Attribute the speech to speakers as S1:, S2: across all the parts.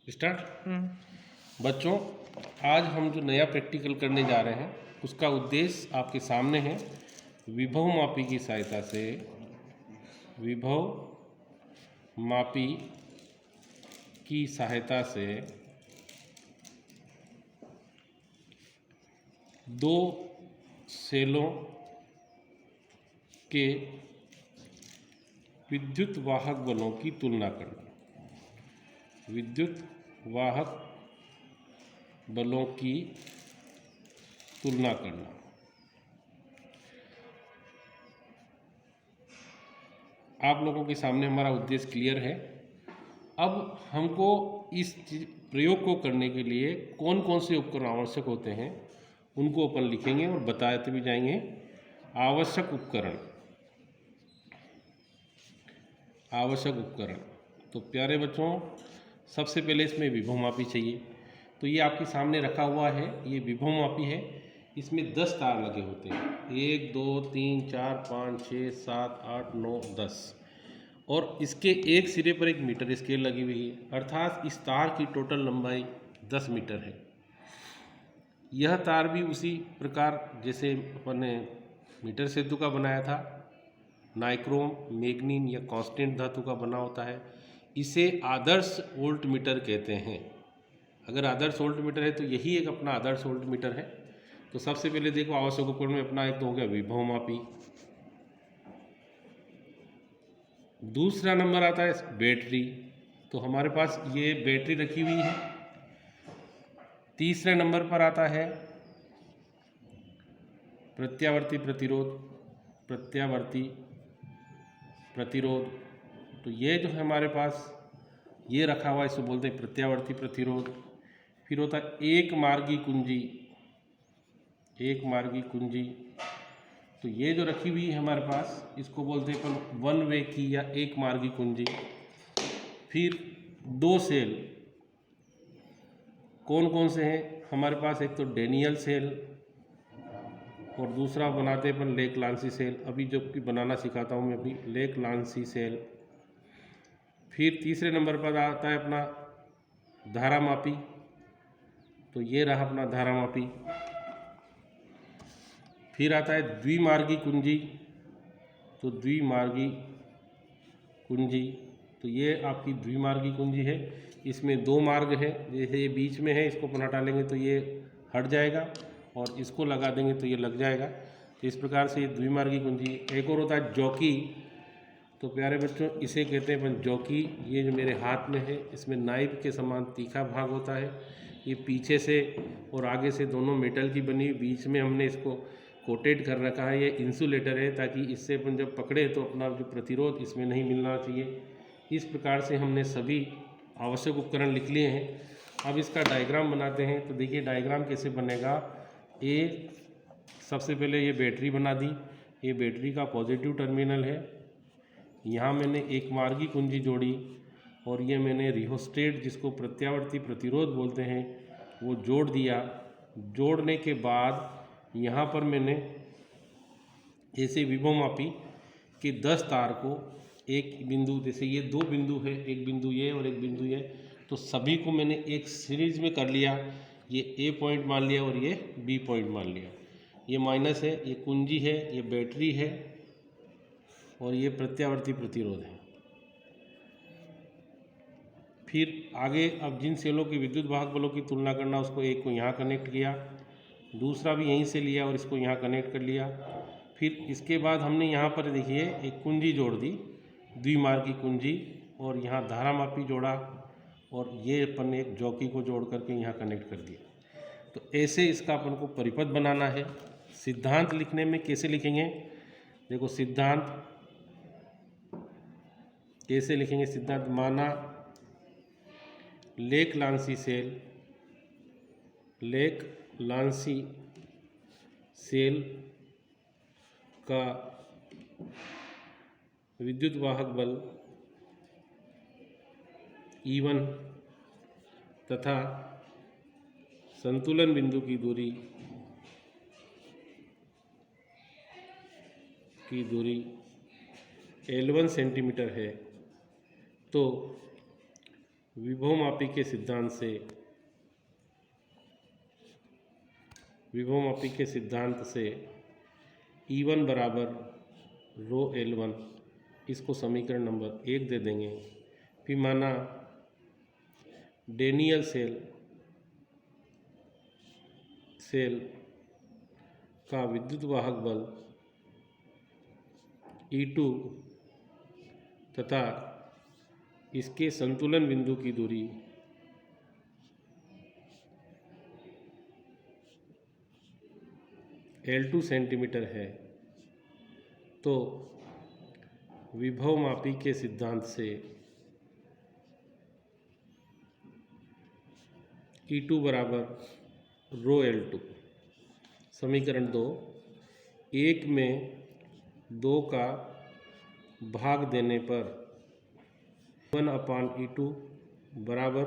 S1: Start. बच्चों, आज हम जो नया प्रैक्टिकल करने जा रहे हैं उसका उद्देश्य आपके सामने है। विभव मापी की सहायता से दो सेलों के विद्युत वाहक बलों की तुलना करना। विद्युत वाहक बलों की तुलना करना। आप लोगों के सामने हमारा उद्देश्य क्लियर है। अब हमको इस प्रयोग को करने के लिए कौन कौन से उपकरण आवश्यक होते हैं उनको अपन लिखेंगे और बताते भी जाएंगे। आवश्यक उपकरण। तो प्यारे बच्चों, सबसे पहले इसमें विभव मापी चाहिए। तो ये आपके सामने रखा हुआ है, ये विभव मापी है। इसमें 10 तार लगे होते हैं, 1 2 3 4 5 6 7 8 9 10। और इसके एक सिरे पर एक मीटर स्केल लगी हुई है, अर्थात इस तार की टोटल लंबाई 10 मीटर है। यह तार भी उसी प्रकार जैसे अपन ने मीटर सेतु का बनाया था, नाइक्रोम, मैग्नीन या कांस्टेंट धातु का बना होता है। इसे आदर्श वोल्ट मीटर कहते हैं। अगर आदर्श वोल्ट मीटर है तो यही एक अपना आदर्श वोल्ट मीटर है। तो सबसे पहले देखो, आवश्यक उपकरण में अपना एक तो हो गया विभव मापी। दूसरा नंबर आता है बैटरी। तो हमारे पास ये बैटरी रखी हुई है। तीसरे नंबर पर आता है प्रत्यावर्ती प्रतिरोध। तो ये जो है हमारे पास ये रखा हुआ है, इसको बोलते हैं प्रत्यावर्ती प्रतिरोध। फिर होता है एक मार्गी कुंजी। तो ये जो रखी हुई है हमारे पास, इसको बोलते हैं अपन वन वे की या एक मार्गी कुंजी। फिर दो सेल कौन कौन से हैं हमारे पास, एक तो डेनियल सेल और दूसरा बनाते हैं अपन लेक लांसी सेल। अभी जो कि बनाना सिखाता हूँ मैं अभी, लेक लांसी सेल। फिर तीसरे नंबर पर आता है अपना धारा मापी। तो ये रहा अपना धारा मापी। फिर आता है द्विमार्गी कुंजी। तो द्विमार्गी कुंजी, तो ये आपकी द्विमार्गी कुंजी है। इसमें दो मार्ग है, जैसे ये बीच में है, इसको अपन हटा लेंगे तो ये हट जाएगा और इसको लगा देंगे तो ये लग जाएगा। तो इस प्रकार से ये द्विमार्गी कुंजी। एक और होता है जॉकी। तो प्यारे बच्चों, इसे कहते हैं अपन जॉकी। ये जो मेरे हाथ में है, इसमें नाइफ के समान तीखा भाग होता है। ये पीछे से और आगे से दोनों मेटल की बनी, बीच में हमने इसको कोटेड कर रखा है। ये इंसुलेटर है, ताकि इससे अपन जब पकड़े तो अपना जो प्रतिरोध इसमें नहीं मिलना चाहिए। इस प्रकार से हमने सभी आवश्यक उपकरण लिख लिए हैं। अब इसका डायग्राम बनाते हैं। तो देखिए डायग्राम कैसे बनेगा। ये सबसे पहले ये बैटरी बना दी। ये बैटरी का पॉजिटिव टर्मिनल है। यहाँ मैंने एक मार्गी कुंजी जोड़ी और ये मैंने रिहोस्टेट, जिसको प्रत्यावर्ती प्रतिरोध बोलते हैं, वो जोड़ दिया। जोड़ने के बाद यहाँ पर मैंने ऐसे विभव मापी कि 10 तार को एक बिंदु, जैसे ये दो बिंदु है, एक बिंदु ये और एक बिंदु ये, तो सभी को मैंने एक सीरीज में कर लिया। ये ए पॉइंट मान लिया और ये बी पॉइंट मान लिया। ये माइनस है, ये कुंजी है, ये बैटरी है और ये प्रत्यावर्ती प्रतिरोध है। फिर आगे अब जिन सेलों के विद्युत वाहक बलों की तुलना करना, उसको एक को यहाँ कनेक्ट किया, दूसरा भी यहीं से लिया और इसको यहाँ कनेक्ट कर लिया। फिर इसके बाद हमने यहाँ पर देखिए एक कुंजी जोड़ दी, द्विमार्गी कुंजी, और यहाँ धारा मापी जोड़ा और ये अपन ने एक जॉकी को जोड़ करके यहाँ कनेक्ट कर दिया। तो ऐसे इसका अपन को परिपथ बनाना है। सिद्धांत लिखने में कैसे लिखेंगे, देखो सिद्धांत कैसे लिखेंगे। सिद्धांत माना लेक लांसी सेल का विद्युत वाहक बल E1 तथा संतुलन बिंदु की दूरी L1 सेंटीमीटर है। तो विभवमापी के सिद्धांत से E1 बराबर रो L1, इसको समीकरण नंबर 1 दे देंगे। फिर माना डेनियल सेल का विद्युत वाहक बल E2 तथा इसके संतुलन बिंदु की दूरी L2 सेंटीमीटर है, तो विभवमापी के सिद्धांत से E2 बराबर रो L2, समीकरण 2, 1 में 2 का भाग देने पर 1/E2 बराबर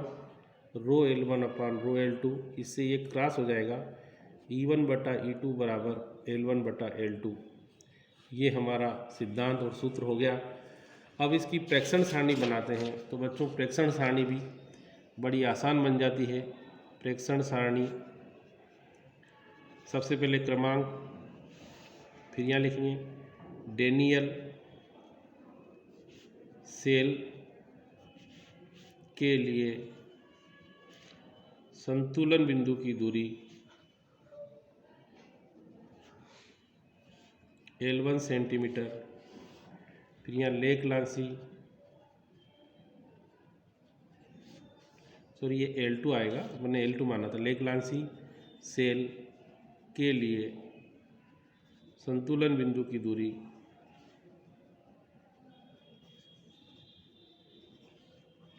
S1: रो L1/रो L2, इससे ये क्रॉस हो जाएगा, E1/E2 बराबर L1/L2। ये हमारा सिद्धांत और सूत्र हो गया। अब इसकी प्रेक्षण सारणी बनाते हैं। तो बच्चों, प्रेक्षण सारणी भी बड़ी आसान बन जाती है। प्रेक्षण सारणी सबसे पहले क्रमांक, फिर यहाँ लिखेंगे डेनियल सेल के लिए संतुलन बिंदु की दूरी L1 सेंटीमीटर, फिर यहाँ लेक-लांसी, सॉरी ये L2 आएगा, मैंने L2 माना था, लेक-लांसी सेल के लिए संतुलन बिंदु की दूरी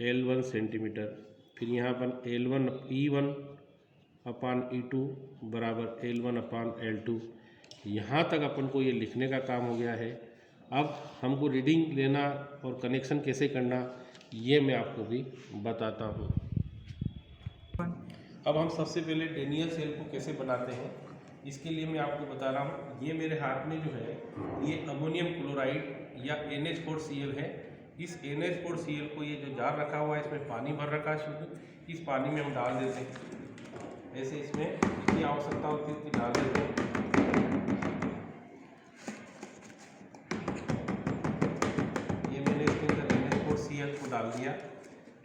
S1: L1 सेंटीमीटर, फिर यहाँ पर E1/E2 बराबर L1/L2। यहाँ तक अपन को ये लिखने का काम हो गया है। अब हमको रीडिंग लेना और कनेक्शन कैसे करना, ये मैं आपको भी बताता हूँ। अब हम सबसे पहले डेनियल सेल को कैसे बनाते हैं, इसके लिए मैं आपको बता रहा हूँ। ये मेरे हाथ में जो है, ये अमोनियम क्लोराइड या NH4Cl है। इस NH4Cl को, ये जो जार रखा हुआ है, इसमें पानी भर रखा है शुद्ध, इस पानी में हम डाल देते हैं। ऐसे इसमें जितनी आवश्यकता होती है उतनी डाल देते हैं। ये मैंने इसके अंदर NH4Cl को डाल दिया।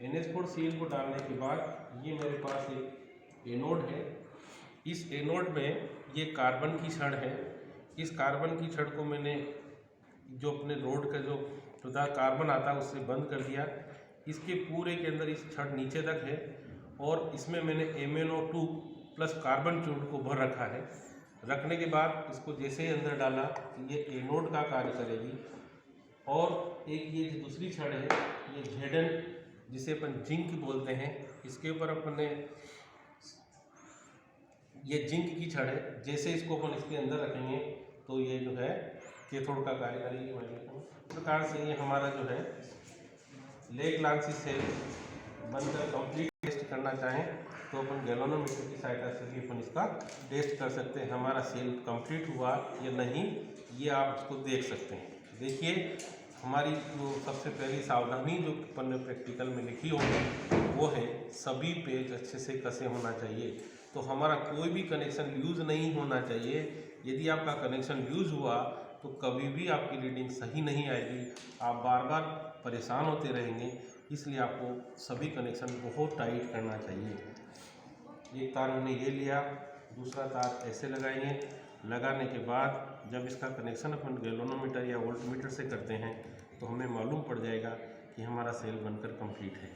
S1: NH4Cl को डालने के बाद ये मेरे पास एक एनोड है। इस एनोड में ये कार्बन की छड़ है। इस कार्बन की छड़ को मैंने जो अपने रोड का जो टुदा कार्बन आता है उससे बंद कर दिया। इसके पूरे के अंदर इस छड़ नीचे तक है और इसमें मैंने MnO2 प्लस कार्बन चूर्ण को भर रखा है। रखने के बाद इसको जैसे ही अंदर डाला ये एनोड का कार्य करेगी। और एक ये जो दूसरी छड़ है, ये Zn, जिसे अपन जिंक बोलते हैं, इसके ऊपर अपने ये जिंक की छड़ है। जैसे इसको अपन इसके अंदर रखेंगे तो ये जो है कैथोड का कार्य करेगी। इस प्रकार से ये हमारा जो है लेक-लांसी सेल बनकर कंप्लीट। टेस्ट करना चाहें तो अपन गैल्वेनोमीटर की सहायता से भी अपन इसका टेस्ट कर सकते हैं, हमारा सेल कंप्लीट हुआ या नहीं, ये आप इसको देख सकते हैं। देखिए, हमारी जो सबसे पहली सावधानी जो अपन ने प्रैक्टिकल में लिखी होगी वो है सभी पेज अच्छे से कसे होना चाहिए। तो हमारा कोई भी कनेक्शन लूज नहीं होना चाहिए। यदि आपका कनेक्शन लूज हुआ तो कभी भी आपकी रीडिंग सही नहीं आएगी, आप बार बार परेशान होते रहेंगे। इसलिए आपको सभी कनेक्शन बहुत टाइट करना चाहिए। एक तार हमने ये लिया, दूसरा तार ऐसे लगाएंगे। लगाने के बाद जब इसका कनेक्शन अपन गैल्वेनोमीटर या वोल्टमीटर से करते हैं तो हमें मालूम पड़ जाएगा कि हमारा सेल बनकर कंप्लीट है।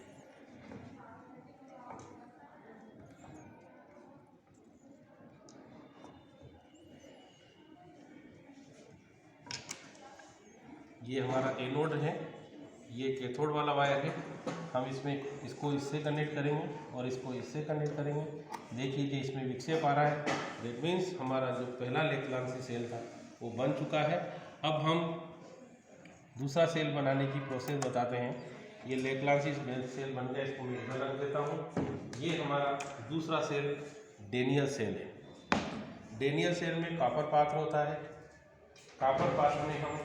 S1: ये हमारा एनोड है, ये कैथोड वाला वायर है। हम इसको इससे कनेक्ट करेंगे और इसको इससे कनेक्ट करेंगे। देखिए जी, इसमें विक्षेप आ रहा है। दैट मीन्स हमारा जो पहला लेक-लांसी सेल था वो बन चुका है। अब हम दूसरा सेल बनाने की प्रोसेस बताते हैं। ये लेक-लांसी सेल बन गया, इसको मैं इधर रख देता हूँ। ये हमारा दूसरा सेल डेनियल सेल है। डेनियल सेल में कॉपर पात्र होता है। कॉपर पात्र में हम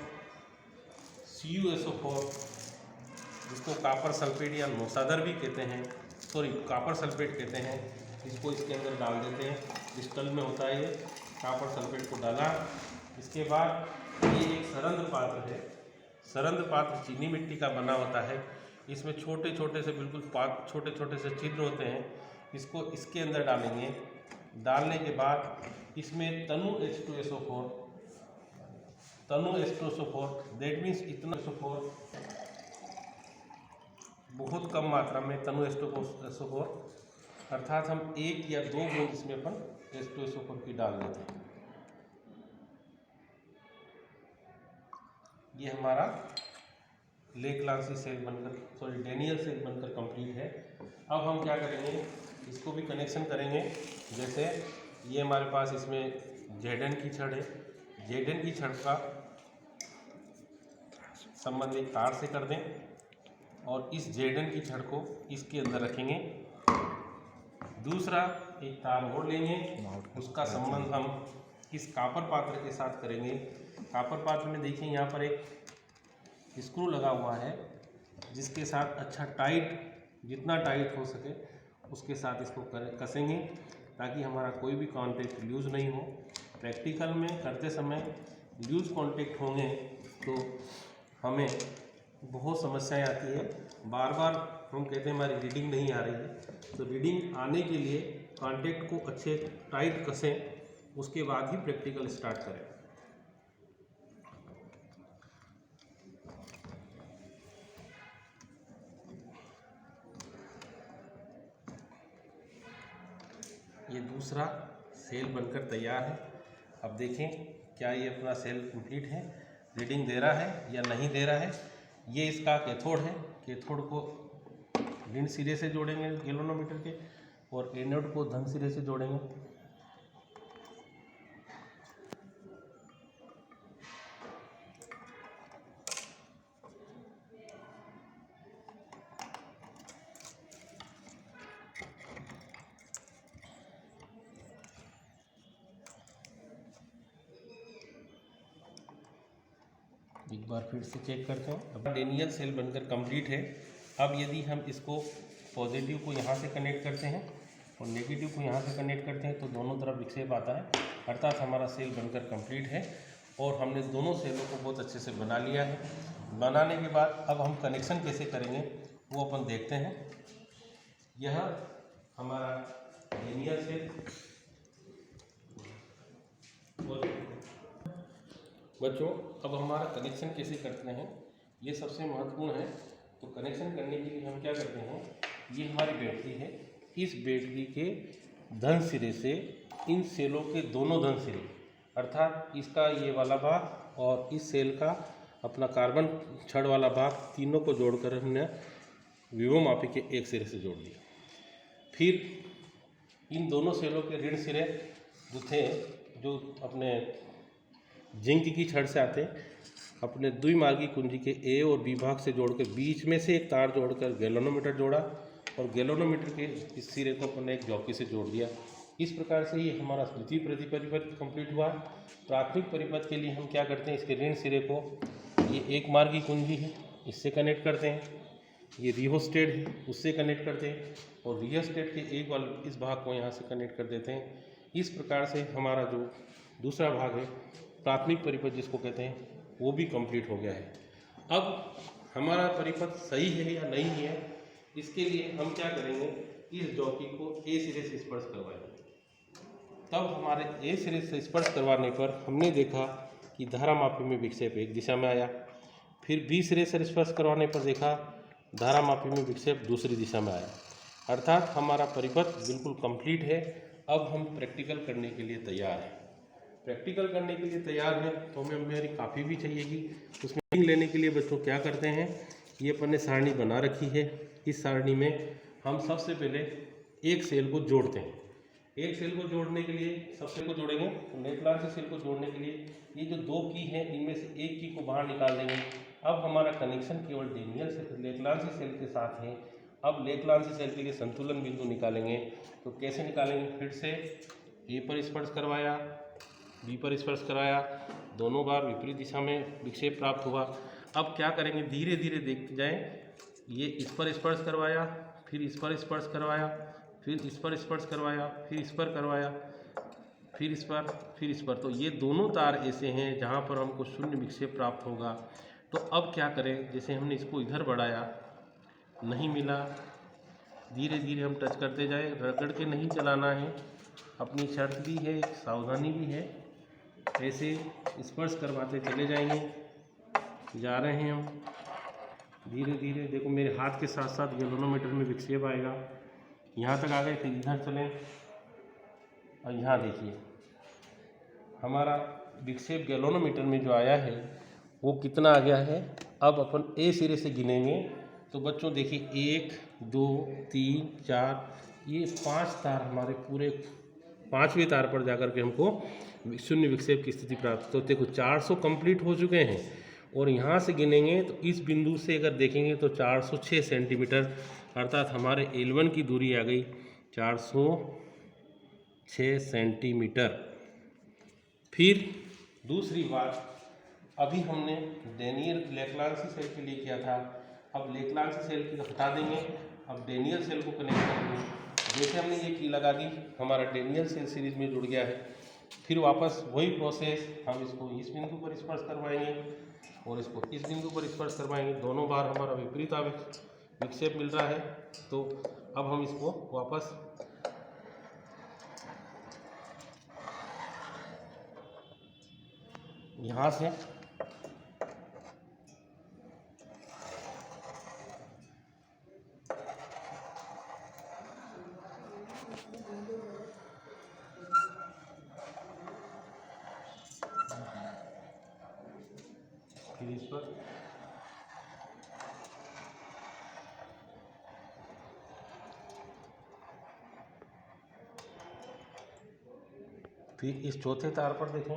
S1: CuSO4 जिसको कॉपर सल्फेट या नोसादर भी कहते हैं, सॉरी कॉपर सल्फेट कहते हैं, इसको इसके अंदर डाल देते हैं। क्रिस्टल में होता है ये, कॉपर सल्फेट को डाला। इसके बाद ये एक सरंध्र पात्र है। सरंध्र पात्र चीनी मिट्टी का बना होता है। इसमें छोटे छोटे से बिल्कुल छोटे छोटे से छिद्र होते हैं। इसको इसके अंदर डालेंगे। डालने के बाद इसमें तनु H2SO4 दैट मीन्स इतना SO4 बहुत कम मात्रा में तनु H2SO4 अर्थात हम 1 या 2 बूंद इसमें अपन H2SO4 की डाल देते हैं। ये हमारा लेक्लांसी सेल बनकर डेनियल सेल बनकर कंप्लीट है। अब हम क्या करेंगे, इसको भी कनेक्शन करेंगे। जैसे ये हमारे पास इसमें जेडन की छड़ है, जेडन की छड़ का संबंध एक तार से कर दें और इस जेडन की छड़ को इसके अंदर रखेंगे। दूसरा एक तार और लेंगे, उसका संबंध हम इस कॉपर पात्र के साथ करेंगे। कॉपर पात्र में देखिए यहाँ पर एक स्क्रू लगा हुआ है, जिसके साथ अच्छा टाइट, जितना टाइट हो सके उसके साथ इसको कसेंगे ताकि हमारा कोई भी कांटेक्ट लूज़ नहीं हो। प्रैक्टिकल में करते समय लूज़ कांटेक्ट होंगे तो हमें बहुत समस्याएं आती है। बार बार हम कहते हैं हमारी रीडिंग नहीं आ रही है, तो रीडिंग आने के लिए कांटेक्ट को अच्छे टाइट कसें, उसके बाद ही प्रैक्टिकल स्टार्ट करें। ये दूसरा सेल बनकर तैयार है। अब देखें क्या ये अपना सेल कंप्लीट है, रीडिंग दे रहा है या नहीं दे रहा है। ये इसका कैथोड है। कैथोड को ऋण सिरे से जोड़ेंगे गैल्वेनोमीटर के और एनोड को धन सिरे से जोड़ेंगे। एक बार फिर से चेक करते हैं। अब डेनियल सेल बनकर कंप्लीट है। अब यदि हम इसको पॉजिटिव को यहाँ से कनेक्ट करते हैं और नेगेटिव को यहाँ से कनेक्ट करते हैं तो दोनों तरफ विक्षेप आता है, अर्थात हमारा सेल बनकर कंप्लीट है। और हमने दोनों सेलों को बहुत अच्छे से बना लिया है। बनाने के बाद अब हम कनेक्शन कैसे करेंगे वो अपन देखते हैं। यह हमारा डेनियल सेल बच्चों, अब हमारा कनेक्शन कैसे करते हैं ये सबसे महत्वपूर्ण है। तो कनेक्शन करने के लिए हम क्या करते हैं, ये हमारी बैटरी है। इस बैटरी के धन सिरे से इन सेलों के दोनों धन सिरे, अर्थात इसका ये वाला भाग और इस सेल का अपना कार्बन छड़ वाला भाग, तीनों को जोड़कर हमने विभवमापी के एक सिरे से जोड़ दिया। फिर इन दोनों सेलों के ऋण सिरे जो थे, जो अपने जिंक की छड़ से आते हैं, अपने द्विमार्गी कुंजी के ए और बी भाग से जोड़कर बीच में से एक तार जोड़कर गैल्वेनोमीटर जोड़ा और गैल्वेनोमीटर के इस सिरे को अपने एक जॉकी से जोड़ दिया। इस प्रकार से ये हमारा द्वितीय परिपथ कंप्लीट हुआ। प्राथमिक परिपथ के लिए हम क्या करते हैं, इसके ऋण सिरे को, ये एक मार्गी कुंजी है, इससे कनेक्ट करते हैं। ये रिहोस्टेट है, उससे कनेक्ट करते हैं और रिहोस्टेट के एक वाले इस भाग को यहाँ से कनेक्ट कर देते हैं। इस प्रकार से हमारा जो दूसरा भाग है, प्राथमिक परिपथ जिसको कहते हैं, वो भी कंप्लीट हो गया है। अब हमारा परिपथ सही है या नहीं है, इसके लिए हम क्या करेंगे, इस जॉकी को ए सिरे से स्पर्श करवाएंगे। तब हमारे ए सिरे से स्पर्श करवाने पर हमने देखा कि धारामापी में विक्षेप एक दिशा में आया। फिर बी सिरे से स्पर्श करवाने पर देखा धारामापी में विक्षेप दूसरी दिशा में आया। अर्थात हमारा परिपथ बिल्कुल कंप्लीट है। अब हम प्रैक्टिकल करने के लिए तैयार हैं। प्रैक्टिकल करने के लिए तैयार है तो हमें मेरी काफ़ी भी चाहिएगी। उसमें लेने के लिए बच्चों क्या करते हैं, ये अपन ने सारणी बना रखी है। इस सारणी में हम सबसे पहले एक सेल को जोड़ते हैं। एक सेल को जोड़ने के लिए सबसे को जोड़ेंगे, तो लेक्लांसी सेल को जोड़ने के लिए ये जो दो की हैं, इनमें से एक की को बाहर निकाल देंगे। अब हमारा कनेक्शन केवल डेनियल से लेक्लांसी सेल के साथ है। अब लेक्लांसी सेल के लिए संतुलन बिंदु निकालेंगे। तो कैसे निकालेंगे, फिर से ए पर स्पर्श करवाया, बी पर स्पर्श कराया, दोनों बार विपरीत दिशा में विक्षेप प्राप्त हुआ। अब क्या करेंगे, धीरे धीरे देखते जाएं ये इस पर स्पर्श करवाया, फिर इस पर स्पर्श करवाया, फिर इस पर स्पर्श करवाया, फिर इस पर करवाया, फिर इस पर, फिर इस पर। तो ये दोनों तार ऐसे हैं जहाँ पर हमको शून्य विक्षेप प्राप्त होगा। तो अब क्या करें, जैसे हमने इसको इधर बढ़ाया, नहीं मिला, धीरे धीरे हम टच करते जाए, रगड़ के नहीं चलाना है, अपनी शर्त भी है, सावधानी भी है, ऐसे स्पर्श करवाते चले जाएंगे। जा रहे हैं हम धीरे धीरे। देखो मेरे हाथ के साथ साथ गैल्वेनोमीटर में विक्षेप आएगा। यहाँ तक आ गए, फिर इधर चलें और यहाँ देखिए हमारा विक्षेप गैल्वेनोमीटर में जो आया है वो कितना आ गया है। अब अपन ए सिरे से गिनेंगे। तो बच्चों देखिए 1 2 3 4, ये 5 तार हमारे पूरे 5वें तार पर जाकर के हमको शून्य विक्षेप की स्थिति प्राप्त। तो देखो 400 कंप्लीट हो चुके हैं और यहाँ से गिनेंगे तो इस बिंदु से अगर देखेंगे तो 406 सेंटीमीटर, अर्थात हमारे L1 की दूरी आ गई 406 सेंटीमीटर। फिर दूसरी बात, अभी हमने डेनियल लेक्लांसी सेल के लिए किया था, अब लेक्लांसी सेल की हटा देंगे, अब डेनियल सेल को कनेक्ट करेंगे। जैसे हमने ये की लगा दी, हमारा डेनियल सेल सीरीज में जुड़ गया है। फिर वापस वही प्रोसेस, हम इसको इस बिंदु पर स्पर्श करवाएंगे और इसको इस बिंदु पर स्पर्श करवाएंगे। दोनों बार हमारा विपरीत विक्षेप मिल रहा है। तो अब हम इसको वापस यहाँ से फिर इस पर फिर इस चौथे तार पर देखें,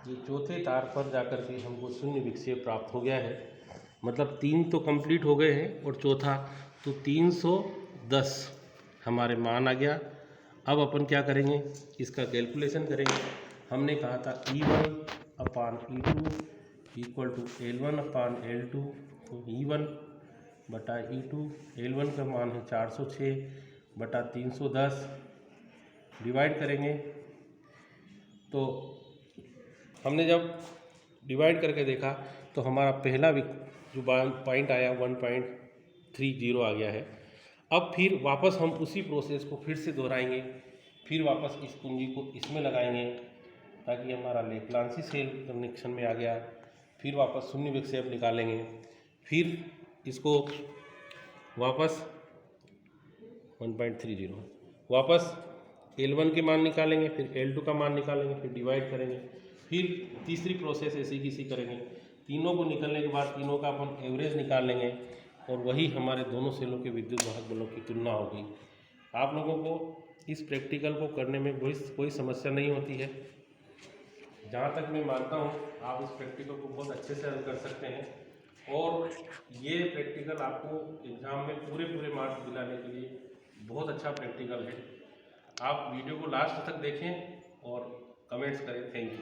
S1: ये चौथे तार पर जाकर के हमको शून्य विक्षेप प्राप्त हो गया है। मतलब 3 तो कंप्लीट हो गए हैं और चौथा, तो 310 हमारे मान आ गया। अब अपन क्या करेंगे, इसका कैलकुलेशन करेंगे। हमने कहा था E1 upon E2 equal to L1 upon L2। तो E1 बटा E2, L1 का मान है 406 बटा 310, डिवाइड करेंगे। तो हमने जब डिवाइड करके देखा तो हमारा पहला जो पॉइंट आया 1.30 आ गया है। अब फिर वापस हम उसी प्रोसेस को फिर से दोहराएंगे, फिर वापस इस कुंजी को इसमें लगाएंगे ताकि हमारा लेक्लांसी सेल कनेक्शन में आ गया। फिर वापस शून्य विक्षेप निकालेंगे, फिर इसको वापस 1.30 वापस L1 के मान निकालेंगे, फिर L2 का मान निकालेंगे, फिर डिवाइड करेंगे। फिर तीसरी प्रोसेस ऐसी किसी करेंगे। तीनों को निकलने के बाद तीनों का अपन एवरेज निकाल लेंगे और वही हमारे दोनों सेलों के विद्युत वाहक बलों की तुलना होगी। आप लोगों को इस प्रैक्टिकल को करने में कोई समस्या नहीं होती है। जहाँ तक मैं मानता हूँ आप इस प्रैक्टिकल को बहुत अच्छे से हल कर सकते हैं और ये प्रैक्टिकल आपको एग्ज़ाम में पूरे मार्क्स दिलाने के लिए बहुत अच्छा प्रैक्टिकल है। आप वीडियो को लास्ट तक देखें और कमेंट्स करें। Thank you.